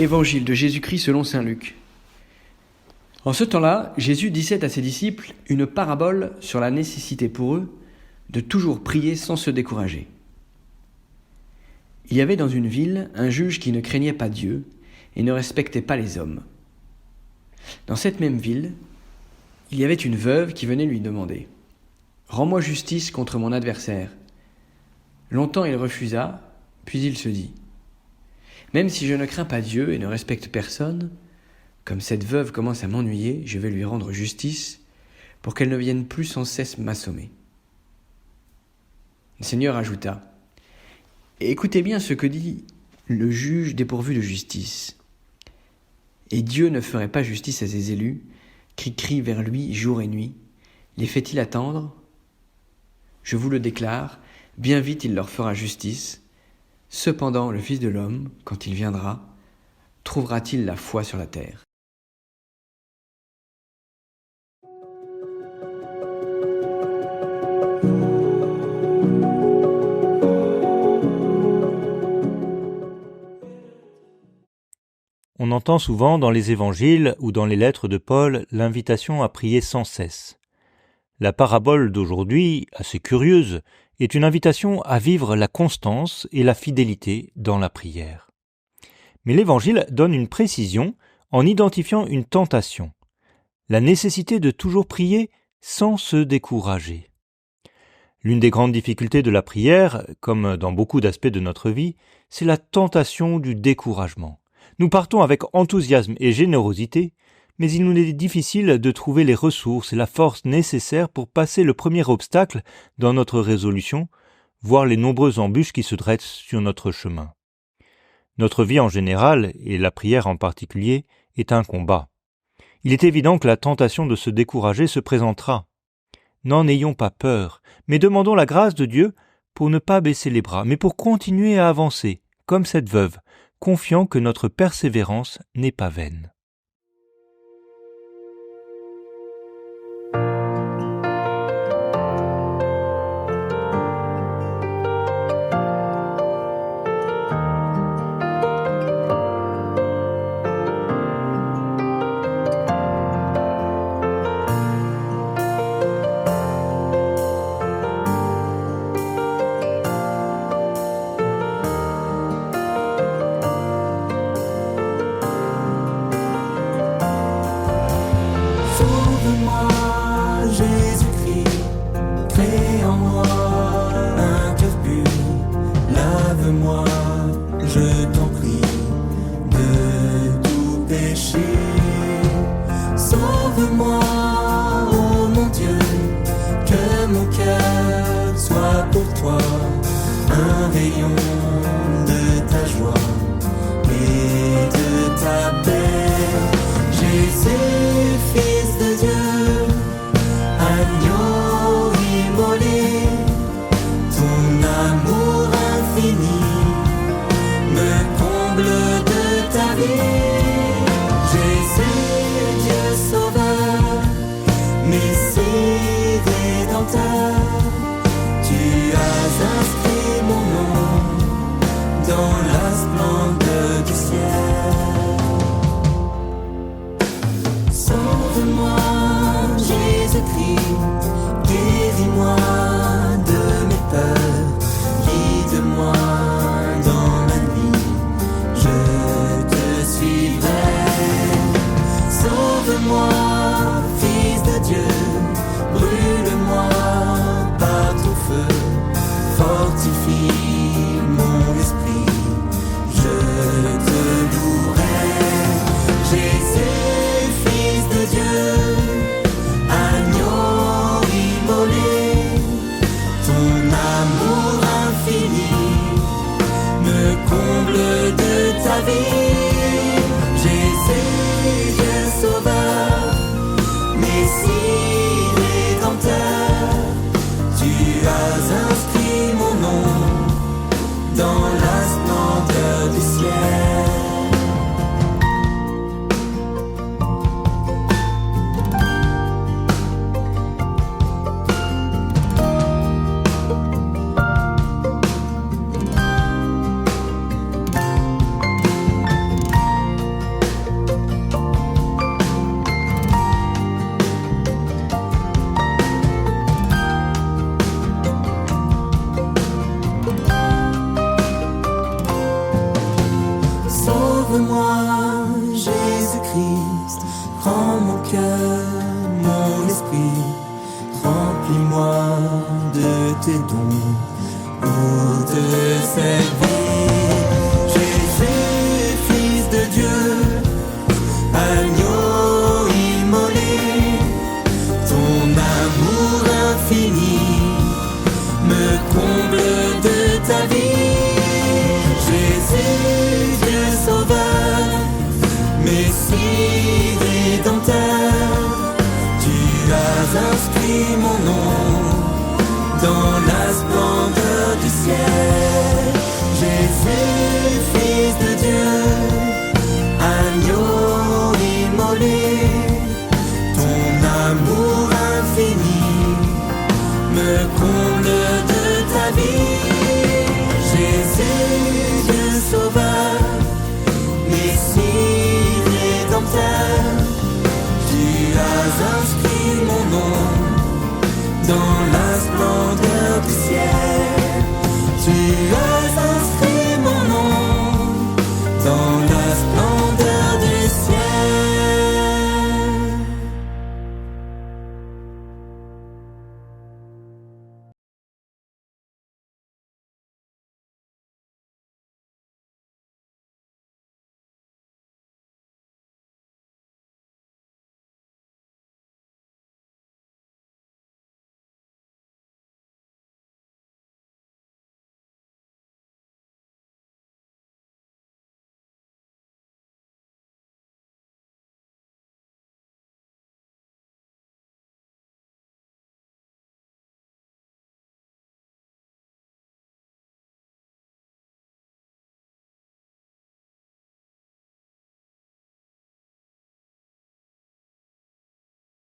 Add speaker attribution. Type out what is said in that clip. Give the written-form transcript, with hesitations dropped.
Speaker 1: Évangile de Jésus-Christ selon saint Luc. En ce temps-là, Jésus disait à ses disciples une parabole sur la nécessité pour eux de toujours prier sans se décourager. Il y avait dans une ville un juge qui ne craignait pas Dieu et ne respectait pas les hommes. Dans cette même ville, il y avait une veuve qui venait lui demander « Rends-moi justice contre mon adversaire ». Longtemps il refusa, puis il se dit « Même si je ne crains pas Dieu et ne respecte personne, comme cette veuve commence à m'ennuyer, je vais lui rendre justice pour qu'elle ne vienne plus sans cesse m'assommer. » Le Seigneur ajouta « Écoutez bien ce que dit le juge dépourvu de justice. Et Dieu ne ferait pas justice à ses élus, qui crient vers lui jour et nuit. Les fait-il attendre ? Je vous le déclare, bien vite il leur fera justice. Cependant, le Fils de l'homme, quand il viendra, trouvera-t-il la foi sur la terre ? »
Speaker 2: On entend souvent dans les évangiles ou dans les lettres de Paul l'invitation à prier sans cesse. La parabole d'aujourd'hui, assez curieuse, est une invitation à vivre la constance et la fidélité dans la prière. Mais l'évangile donne une précision en identifiant une tentation, la nécessité de toujours prier sans se décourager. L'une des grandes difficultés de la prière, comme dans beaucoup d'aspects de notre vie, c'est la tentation du découragement. Nous partons avec enthousiasme et générosité, mais il nous est difficile de trouver les ressources et la force nécessaires pour passer le premier obstacle dans notre résolution, voire les nombreuses embûches qui se dressent sur notre chemin. Notre vie en général, et la prière en particulier, est un combat. Il est évident que la tentation de se décourager se présentera. N'en ayons pas peur, mais demandons la grâce de Dieu pour ne pas baisser les bras, mais pour continuer à avancer, comme cette veuve, confiant que notre persévérance n'est pas vaine.
Speaker 3: Jésus-Christ, crée en moi un cœur pur, lave-moi, je t'en prie, de tout péché. Sauve-moi, ô mon Dieu, que mon cœur soit pour toi un rayon de ta joie et de ta paix. Jésus, Fils de Dieu, agneau immolé, ton amour infini me comble de ta vie. Jésus, Dieu sauveur, Messie rédempteur, tu as inscrit mon nom dans la splendeur du ciel. Sauve-moi, Jésus-Christ, guéris-moi de mes peurs, guide-moi dans la nuit, je te suivrai. Sauve-moi, Fils de Dieu, brûle-moi par ton feu, fortifie mon esprit, je te louerai. Jésus, Fils de Dieu, Christ, prends mon cœur, mon esprit, remplis-moi de tes dons pour te servir. Jésus, Fils de Dieu, agneau immolé, ton amour infini me comble de ta vie. Jésus, Dieu sauveur, Messie rédempteur, tu as inscrit mon nom dans la